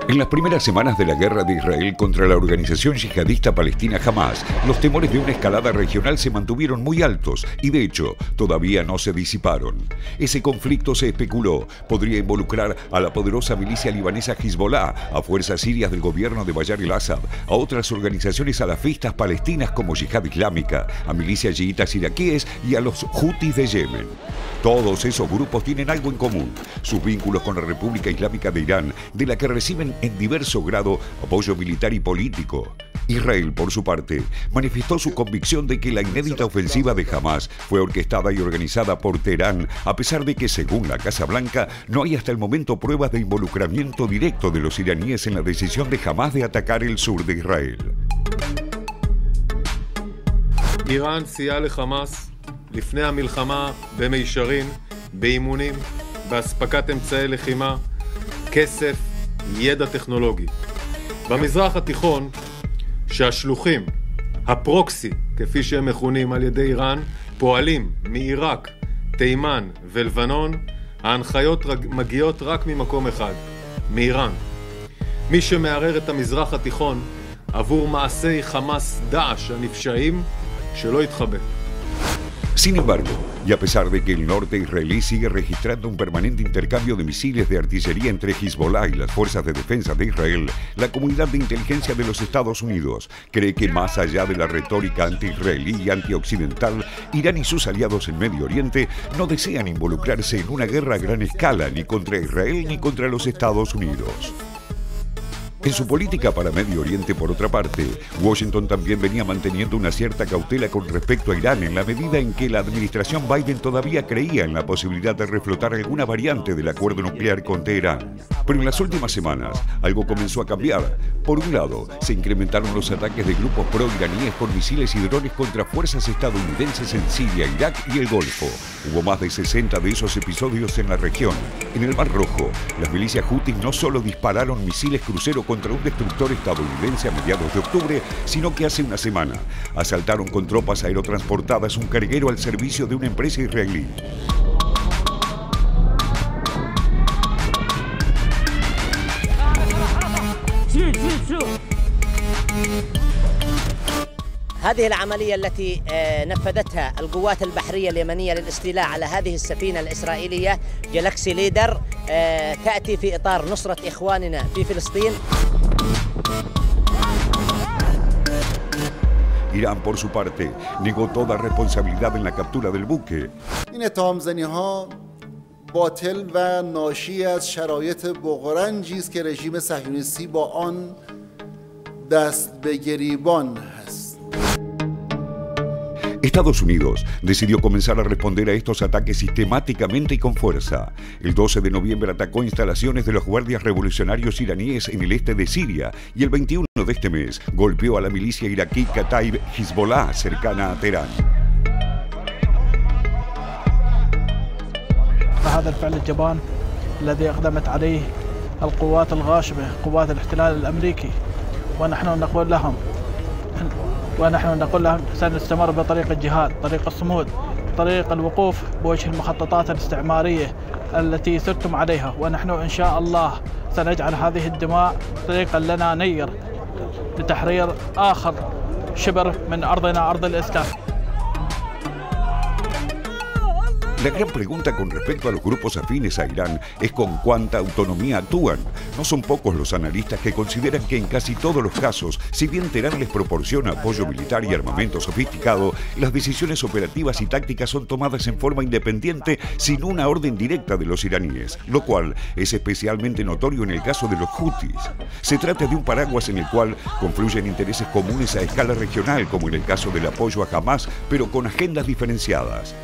En las primeras semanas de la guerra de Israel contra la organización yihadista palestina Hamás, los temores de una escalada regional se mantuvieron muy altos y, de hecho, todavía no se disiparon. Ese conflicto, se especuló, podría involucrar a la poderosa milicia libanesa Hezbollah, a fuerzas sirias del gobierno de Bashar al-Assad, a otras organizaciones salafistas palestinas como Yihad Islámica, a milicias chiitas iraquíes y a los Hutis de Yemen. Todos esos grupos tienen algo en común: sus vínculos con la República Islámica de Irán, de la que reciben en diverso grado apoyo militar y político. Israel, por su parte, manifestó su convicción de que la inédita ofensiva de Hamás fue orquestada y organizada por Teherán, a pesar de que, según la Casa Blanca, no hay hasta el momento pruebas de involucramiento directo de los iraníes en la decisión de Hamás de atacar el sur de Israel. איראן סייעה לחמאס לפני המלחמה במישרין, באימונים, באספקת אמצעי לחימה, כסף, ידע טכנולוגי. במזרח התיכון, שהשלוחים, הפרוקסי, כפי שהם מכונים על ידי איראן, פועלים מעיראק, תימן ולבנון, ההנחיות מגיעות רק ממקום אחד, מאיראן. מי שמערער את המזרח התיכון עבור מעשי חמאס דאעש הנפשעים, שלא יתחבא. Sin embargo, y a pesar de que el norte israelí sigue registrando un permanente intercambio de misiles de artillería entre Hezbollah y las fuerzas de defensa de Israel, la comunidad de inteligencia de los Estados Unidos cree que, más allá de la retórica anti-israelí y anti-occidental, Irán y sus aliados en Medio Oriente no desean involucrarse en una guerra a gran escala ni contra Israel ni contra los Estados Unidos. En su política para Medio Oriente, por otra parte, Washington también venía manteniendo una cierta cautela con respecto a Irán, en la medida en que la administración Biden todavía creía en la posibilidad de reflotar alguna variante del acuerdo nuclear con Teherán. Pero en las últimas semanas, algo comenzó a cambiar. Por un lado, se incrementaron los ataques de grupos pro-iraníes con misiles y drones contra fuerzas estadounidenses en Siria, Irak y el Golfo. Hubo más de 60 de esos episodios en la región. En el Mar Rojo, las milicias Hutis no solo dispararon misiles crucero contra un destructor estadounidense a mediados de octubre, sino que hace una semana asaltaron con tropas aerotransportadas un carguero al servicio de una empresa israelí. هذه العملية التي نفذتها القوات البحرية اليمنية للاستيلاء على هذه السفينة الإسرائيلية جالاكسي ليدر تأتي في إطار نصرة إخواننا في فلسطين. Irán, por su parte, negó toda responsabilidad en la captura del buque. این اتهام‌زنی‌ها باطل و ناشی از شرایط بغرنجی است که رژیم صهیونیستی با آن دست به گریبان هست. Estados Unidos decidió comenzar a responder a estos ataques sistemáticamente y con fuerza. El 12 de noviembre atacó instalaciones de los guardias revolucionarios iraníes en el este de Siria y el 21 de este mes golpeó a la milicia iraquí Kataib Hezbollah cercana a Teherán. هذا الفعل الجبان الذي أقدمت عليه القوات الغاشمة قوات الاحتلال الأمريكي ونحن نقول لهم سنستمر بطريق الجهاد، طريق الصمود، طريق الوقوف بوجه المخططات الاستعمارية التي سرتم عليها، ونحن إن شاء الله سنجعل هذه الدماء طريقا لنا نير لتحرير آخر شبر من أرضنا أرض الإسلام. La gran pregunta con respecto a los grupos afines a Irán es con cuánta autonomía actúan. No son pocos los analistas que consideran que en casi todos los casos, si bien Teherán les proporciona apoyo militar y armamento sofisticado, las decisiones operativas y tácticas son tomadas en forma independiente sin una orden directa de los iraníes, lo cual es especialmente notorio en el caso de los Hutis. Se trata de un paraguas en el cual confluyen intereses comunes a escala regional, como en el caso del apoyo a Hamás, pero con agendas diferenciadas.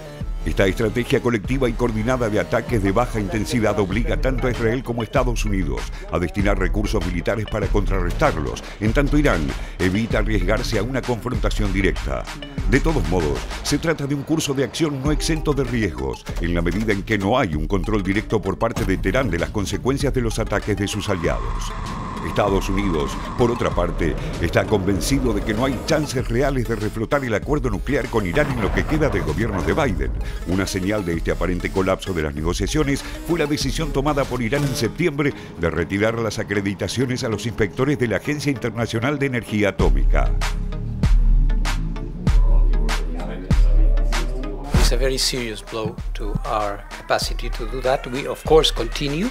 Esta estrategia colectiva y coordinada de ataques de baja intensidad obliga tanto a Israel como a Estados Unidos a destinar recursos militares para contrarrestarlos, en tanto Irán evita arriesgarse a una confrontación directa. De todos modos, se trata de un curso de acción no exento de riesgos, en la medida en que no hay un control directo por parte de Teherán de las consecuencias de los ataques de sus aliados. Estados Unidos, por otra parte, está convencido de que no hay chances reales de reflotar el acuerdo nuclear con Irán en lo que queda del gobierno de Biden. Una señal de este aparente colapso de las negociaciones fue la decisión tomada por Irán en septiembre de retirar las acreditaciones a los inspectores de la Agencia Internacional de Energía Atómica. It's a very serious blow to our capacity to do that. We, of course, continue.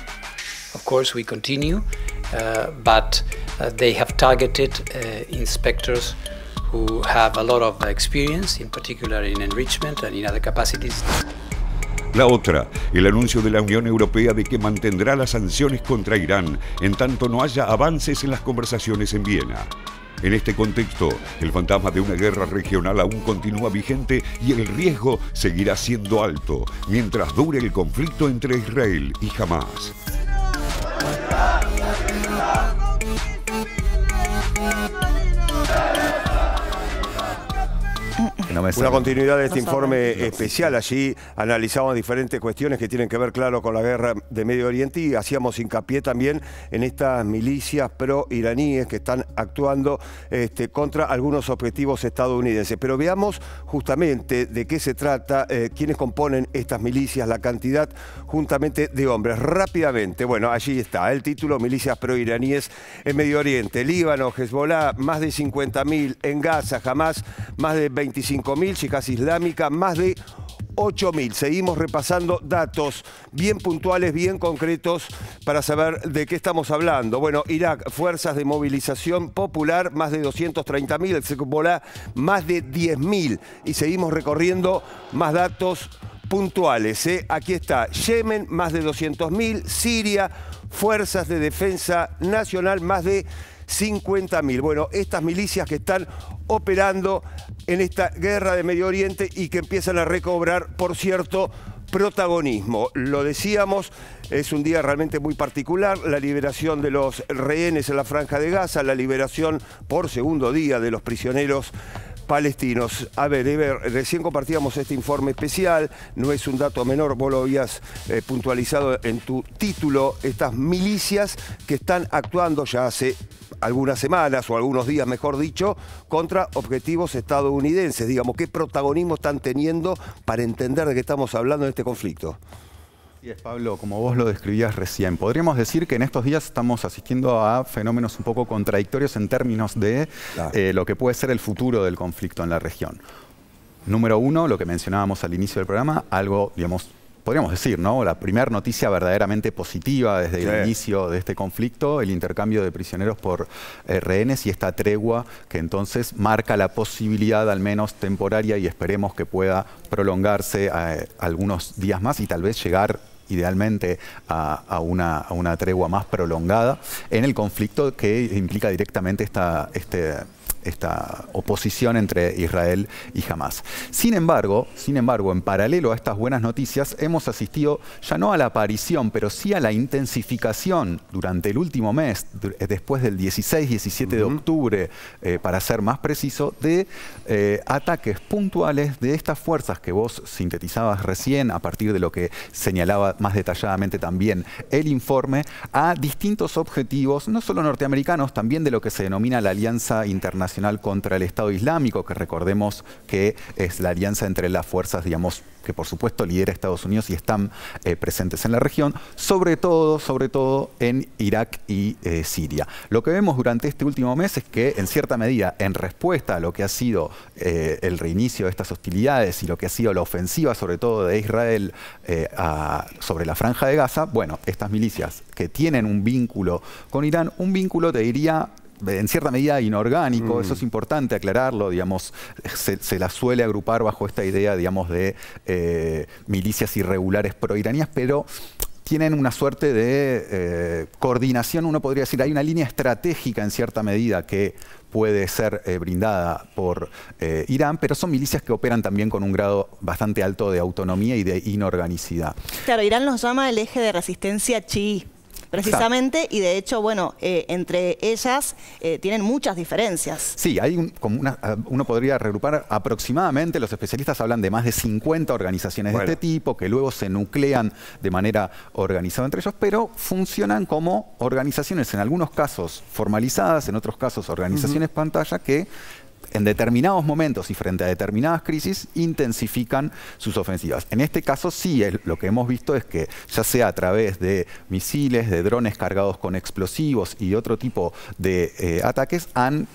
But they have targeted inspectors who have a lot of experience, in particular in enrichment and in other capacities. La otra, el anuncio de la Unión Europea de que mantendrá las sanciones contra Irán en tanto no haya avances en las conversaciones en Viena. En este contexto, el fantasma de una guerra regional aún continúa vigente y el riesgo seguirá siendo alto mientras dure el conflicto entre Israel y Hamás. Una continuidad de este informe especial. Allí analizamos diferentes cuestiones que tienen que ver, claro, con la guerra de Medio Oriente y hacíamos hincapié también en estas milicias pro-iraníes que están actuando contra algunos objetivos estadounidenses. Pero veamos justamente de qué se trata, quiénes componen estas milicias, la cantidad juntamente de hombres. Rápidamente, bueno, allí está el título: milicias pro-iraníes en Medio Oriente. Líbano, Hezbollah, más de 50.000. En Gaza, Hamás, más de 25.000. Yihad Islámica, más de 8.000. Seguimos repasando datos bien puntuales, bien concretos para saber de qué estamos hablando. Bueno, Irak, fuerzas de movilización popular, más de 230.000. El Hezbollah, más de 10.000. Y seguimos recorriendo más datos puntuales. Aquí está Yemen, más de 200.000. Siria, fuerzas de defensa nacional, más de 50.000. Bueno, estas milicias que están operando en esta guerra de Medio Oriente y que empiezan a recobrar, por cierto, protagonismo. Lo decíamos, es un día realmente muy particular, la liberación de los rehenes en la Franja de Gaza, la liberación por segundo día de los prisioneros palestinos. A ver, recién compartíamos este informe especial, no es un dato menor, vos lo habías puntualizado en tu título, estas milicias que están actuando ya hace algunas semanas o algunos días, mejor dicho, contra objetivos estadounidenses. Digamos, ¿qué protagonismo están teniendo para entender de qué estamos hablando en este conflicto? Sí, Pablo, como vos lo describías recién, podríamos decir que en estos días estamos asistiendo a fenómenos un poco contradictorios en términos de lo que puede ser el futuro del conflicto en la región. Número uno, lo que mencionábamos al inicio del programa, algo, digamos, podríamos decir, ¿no? La primera noticia verdaderamente positiva desde el inicio de este conflicto, el intercambio de prisioneros por rehenes y esta tregua que entonces marca la posibilidad, al menos temporaria, y esperemos que pueda prolongarse algunos días más y tal vez llegar idealmente a una tregua más prolongada en el conflicto que implica directamente esta oposición entre Israel y Hamás. Sin embargo, en paralelo a estas buenas noticias, hemos asistido ya no a la aparición, pero sí a la intensificación durante el último mes, después del 16-17 de octubre, para ser más preciso, de ataques puntuales de estas fuerzas que vos sintetizabas recién, a partir de lo que señalaba más detalladamente también el informe, a distintos objetivos, no solo norteamericanos, también de lo que se denomina la Alianza Internacional contra el Estado Islámico, que recordemos que es la alianza entre las fuerzas, digamos, que por supuesto lidera Estados Unidos y están presentes en la región, sobre todo en Irak y Siria. Lo que vemos durante este último mes es que, en cierta medida, en respuesta a lo que ha sido el reinicio de estas hostilidades y lo que ha sido la ofensiva, sobre todo de Israel, sobre la Franja de Gaza, bueno, estas milicias que tienen un vínculo con Irán, un vínculo, te diría, en cierta medida inorgánico, eso es importante aclararlo, digamos, se la suele agrupar bajo esta idea, digamos, de milicias irregulares proiranías, pero tienen una suerte de coordinación, uno podría decir, hay una línea estratégica en cierta medida que puede ser brindada por Irán, pero son milicias que operan también con un grado bastante alto de autonomía y de inorganicidad. Claro, Irán los llama el eje de resistencia chií. precisamente, y de hecho, bueno, entre ellas tienen muchas diferencias. Sí, hay uno podría regrupar aproximadamente, los especialistas hablan de más de 50 organizaciones de este tipo, que luego se nuclean de manera organizada entre ellos, pero funcionan como organizaciones, en algunos casos formalizadas, en otros casos organizaciones pantalla, que en determinados momentos y frente a determinadas crisis intensifican sus ofensivas. En este caso sí, lo que hemos visto es que ya sea a través de misiles, de drones cargados con explosivos y otro tipo de ataques, han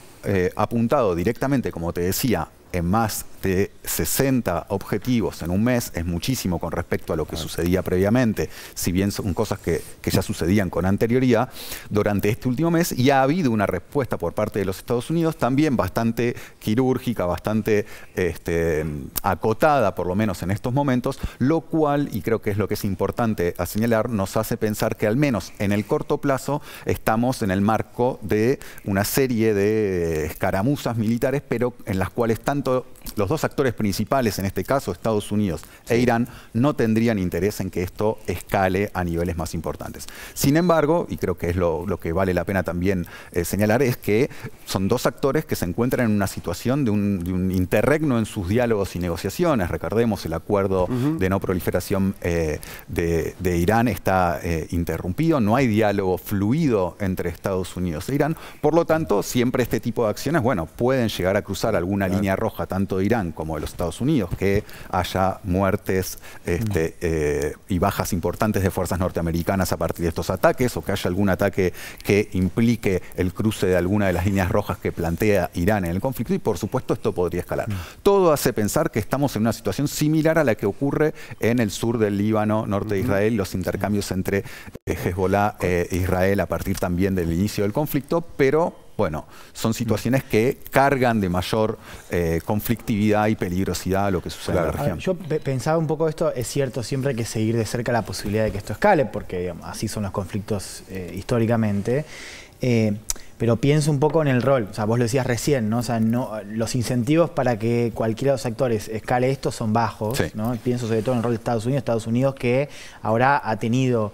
apuntado directamente, como te decía, en más de 60 objetivos en un mes. Es muchísimo con respecto a lo que sucedía previamente, si bien son cosas que ya sucedían con anterioridad durante este último mes, y ha habido una respuesta por parte de los Estados Unidos también bastante quirúrgica, bastante acotada, por lo menos en estos momentos, lo cual, y creo que es lo que es importante a señalar, nos hace pensar que al menos en el corto plazo estamos en el marco de una serie de escaramuzas militares, pero en las cuales tanto los dos actores principales, en este caso Estados Unidos e Irán, no tendrían interés en que esto escale a niveles más importantes. Sin embargo, y creo que es lo que vale la pena también señalar, es que son dos actores que se encuentran en una situación de un interregno en sus diálogos y negociaciones. Recordemos, el acuerdo de no proliferación de Irán está interrumpido, no hay diálogo fluido entre Estados Unidos e Irán. Por lo tanto, siempre este tipo de acciones, bueno, pueden llegar a cruzar alguna línea roja, tanto de Irán como de los Estados Unidos, que haya muertes y bajas importantes de fuerzas norteamericanas a partir de estos ataques, o que haya algún ataque que implique el cruce de alguna de las líneas rojas que plantea Irán en el conflicto, y por supuesto esto podría escalar. Todo hace pensar que estamos en una situación similar a la que ocurre en el sur del Líbano, norte de Israel, los intercambios entre Hezbollah e Israel a partir también del inicio del conflicto, pero bueno, son situaciones que cargan de mayor conflictividad y peligrosidad a lo que sucede en la región. Yo pensaba un poco esto, es cierto, siempre hay que seguir de cerca la posibilidad de que esto escale, porque digamos, así son los conflictos históricamente. Pero pienso un poco en el rol, o sea, vos lo decías recién, ¿no? O sea, los incentivos para que cualquiera de los actores escale esto son bajos, ¿no? Pienso sobre todo en el rol de Estados Unidos que ahora ha tenido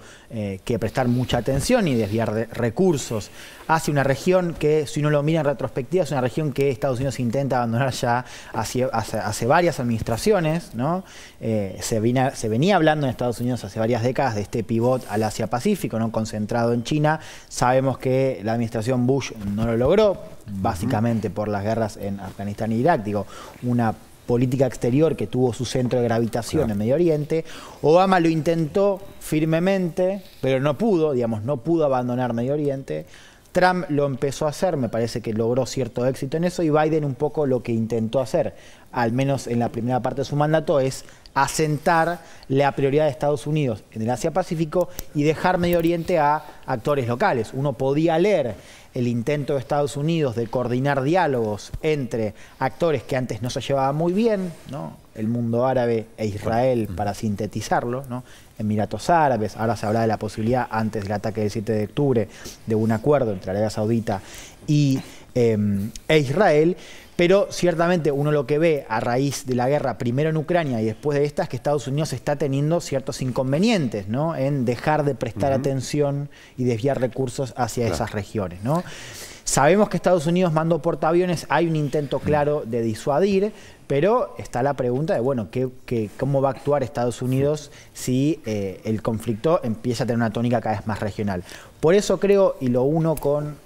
que prestar mucha atención y desviar recursos hacia una región que, si uno lo mira en retrospectiva, es una región que Estados Unidos intenta abandonar ya hace varias administraciones, ¿no? Se venía hablando en Estados Unidos hace varias décadas de este pivot al Asia-Pacífico, ¿no? Concentrado en China. Sabemos que la administración Bush no lo logró, básicamente por las guerras en Afganistán e Irak, digo, una política exterior que tuvo su centro de gravitación en Medio Oriente. Obama lo intentó firmemente, pero no pudo, digamos, no pudo abandonar Medio Oriente. Trump lo empezó a hacer, me parece que logró cierto éxito en eso, y Biden un poco lo que intentó hacer, al menos en la primera parte de su mandato, es asentar la prioridad de Estados Unidos en el Asia-Pacífico y dejar Medio Oriente a actores locales. Uno podía leer el intento de Estados Unidos de coordinar diálogos entre actores que antes no se llevaban muy bien, ¿no? El mundo árabe e Israel, para sintetizarlo, ¿no? Emiratos Árabes, ahora se habla de la posibilidad, antes del ataque del 7 de octubre, de un acuerdo entre Arabia Saudita e Israel. Pero ciertamente uno lo que ve a raíz de la guerra, primero en Ucrania y después de esta, es que Estados Unidos está teniendo ciertos inconvenientes, ¿no? En dejar de prestar atención y desviar recursos hacia esas regiones, ¿no? Sabemos que Estados Unidos mandó portaaviones, hay un intento claro de disuadir, pero está la pregunta de, bueno, ¿cómo va a actuar Estados Unidos si el conflicto empieza a tener una tónica cada vez más regional? Por eso creo, y lo uno con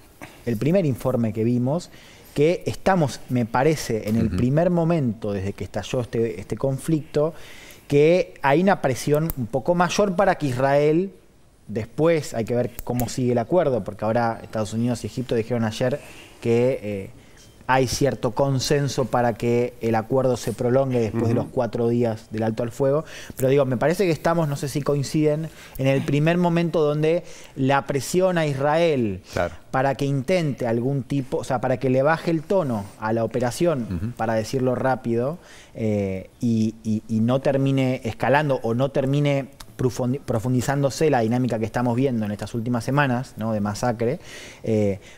el primer informe que vimos, que estamos, me parece, en el primer momento desde que estalló este conflicto, que hay una presión un poco mayor para que Israel, después hay que ver cómo sigue el acuerdo, porque ahora Estados Unidos y Egipto dijeron ayer que hay cierto consenso para que el acuerdo se prolongue después de los 4 días del alto al fuego. Pero digo, me parece que estamos, no sé si coinciden, en el primer momento donde la presión a Israel para que intente algún tipo, o sea, para que le baje el tono a la operación, para decirlo rápido, y no termine escalando o no termine profundizándose la dinámica que estamos viendo en estas últimas semanas, ¿no? De masacre,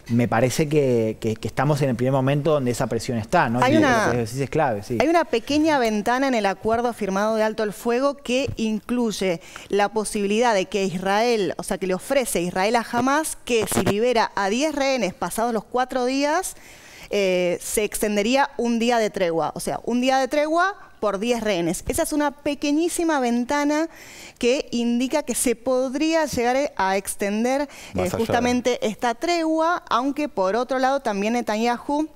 me parece que estamos en el primer momento donde esa presión está, ¿no? Lo que decís es clave, sí. Hay una pequeña ventana en el acuerdo firmado de alto el fuego que incluye la posibilidad de que Israel, o sea, que le ofrece Israel a Hamás que si libera a 10 rehenes pasados los 4 días, se extendería un día de tregua, o sea, un día de tregua por 10 rehenes. Esa es una pequeñísima ventana que indica que se podría llegar a extender justamente esta tregua, aunque por otro lado también Netanyahu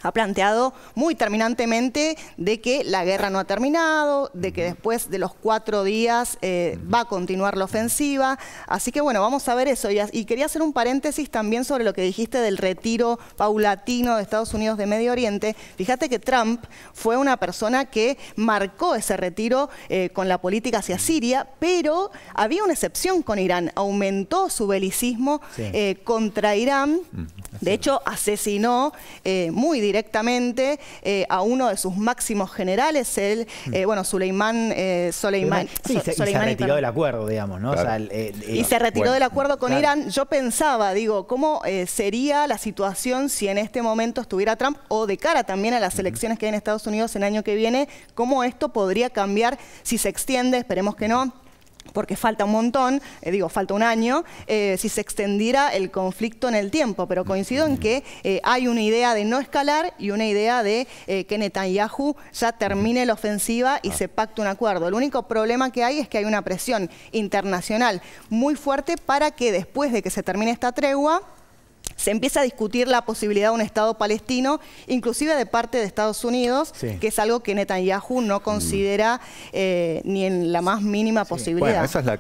ha planteado muy terminantemente de que la guerra no ha terminado, de que después de los 4 días va a continuar la ofensiva. Así que bueno, vamos a ver eso. Y quería hacer un paréntesis también sobre lo que dijiste del retiro paulatino de Estados Unidos de Medio Oriente. Fíjate que Trump fue una persona que marcó ese retiro con la política hacia Siria, pero había una excepción con Irán. Aumentó su belicismo contra Irán. De hecho, asesinó muy directamente a uno de sus máximos generales, Soleimani. Sí, se retiró del acuerdo, digamos, ¿no? Claro. O sea, y se retiró del acuerdo con Irán. Yo pensaba, digo, ¿cómo sería la situación si en este momento estuviera Trump o de cara también a las elecciones que hay en Estados Unidos el año que viene? ¿Cómo esto podría cambiar si se extiende? Esperemos que no, porque falta un montón, falta un año, si se extendiera el conflicto en el tiempo. Pero coincido en que hay una idea de no escalar y una idea de que Netanyahu ya termine la ofensiva y se pacte un acuerdo. El único problema que hay es que hay una presión internacional muy fuerte para que después de que se termine esta tregua, se empieza a discutir la posibilidad de un Estado palestino, inclusive de parte de Estados Unidos, que es algo que Netanyahu no considera ni en la más mínima posibilidad. Bueno, esa es la